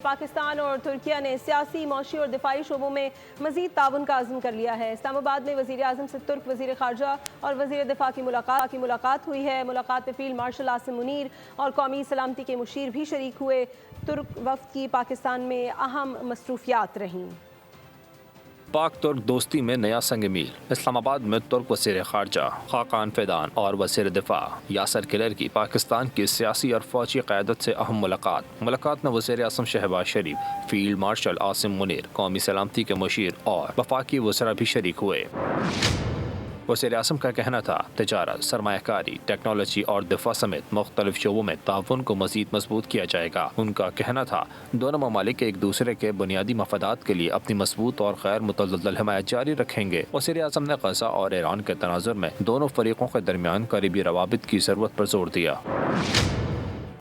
پاکستان اور ترکیہ نے سیاسی، معاشی اور دفاعی شعبوں میں مزید تعاون کا عزم کر لیا ہے۔ اسلام آباد میں وزیر اعظم سے ترک وزیر خارجہ اور وزیر دفاع کی ملاقات ہوئی ہے۔ ملاقات میں فیلڈ مارشل عاصم منیر اور قومی سلامتی کے مشیر بھی شریک ہوئے۔ ترک وفد کی پاکستان میں اہم مصروفیات رہیں۔ پاک ترک دوستی میں نیا سنگ میل۔ اسلام آباد میں ترک وزیر خارجہ خاقان فیدان اور وزیر دفاع یاسر کلر کی پاکستان کی سیاسی اور فوجی قیادت سے اہم ملاقات میں وزیر اعظم شہباز شریف، فیلڈ مارشل عاصم منیر، قومی سلامتی کے مشیر اور وفاقی وزراء بھی شریک ہوئے۔ وزیر اعظم کا کہنا تھا تجارت، سرمایہ کاری، ٹیکنالوجی اور دفاع سمیت مختلف شعبوں میں تعاون کو مزید مضبوط کیا جائے گا۔ ان کا کہنا تھا دونوں ممالک ایک دوسرے کے بنیادی مفادات کے لیے اپنی مضبوط اور غیر متزلزل حمایت جاری رکھیں گے۔ وزیر اعظم نے غزہ اور ایران کے تناظر میں دونوں فریقوں کے درمیان قریبی روابط کی ضرورت پر زور دیا۔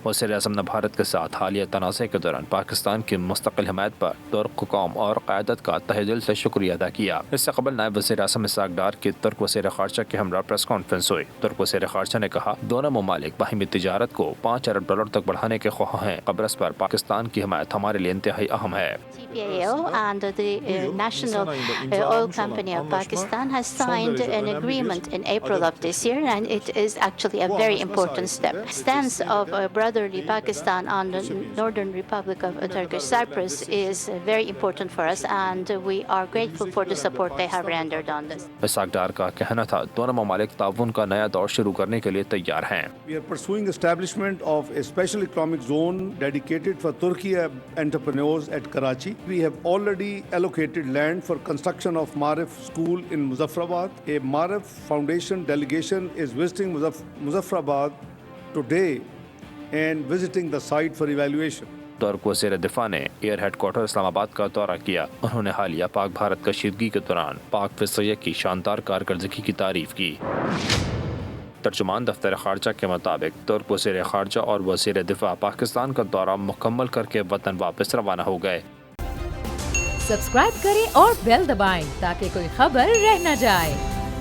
وزیر اعظم نے بھارت کے ساتھ حالیہ تنازع کے دوران پاکستان کی مستقل حمایت پر ترک حکام اور قیادت کا تہہ دل سے شکریہ ادا کیا۔ اس سے قبل نائب وزیر اعظم اسحاق ڈار کی ترک وزیر خارجہ کے ہمراہ پریس کانفرنس ہوئی۔ ترک وزیر خارجہ نے کہا دونوں ممالک باہمی تجارت کو $5 ارب تک بڑھانے کے خواہاں ہیں۔ قبرص پر پاکستان کی حمایت ہمارے لیے انتہائی اہم ہے۔ TPAO and the National Oil Company of Pakistan has signed an agreement in April of this year, and it is actually a very important step. Stance of brotherly Pakistan on the Northern Republic of Turkish Cyprus is very important for us, and we are grateful for the support they have rendered on this. Ishaq Dar کا کہنا تھا دونوں ممالک تعاون کا نیا دور شروع کرنے کے لیے تیار ہیں۔ We are pursuing establishment of a special economic zone dedicated for Turkey entrepreneurs at Karachi. We have already allocated land for construction of Marif School in Muzaffarabad. A Marif Foundation delegation is visiting Muzaffarabad today and visiting the site for evaluation. ترک وزیر دفاع نے year head quarter اسلام آباد کا دورہ کیا۔ انہوں نے حالیہ پاک بھارت کشیدگی کے دوران پاک فضائیہ کی شاندار کارکردگی کی تعریف کی۔ ترجمان دفتر خارجہ کے مطابق ترک وزیر خارجہ اور وزیر دفاع پاکستان کا دورہ مکمل کر کے وطن واپس روانہ ہو گئے۔ سبسکرائب کریں اور بیل دبائیں تاکہ کوئی خبر رہ نہ جائے۔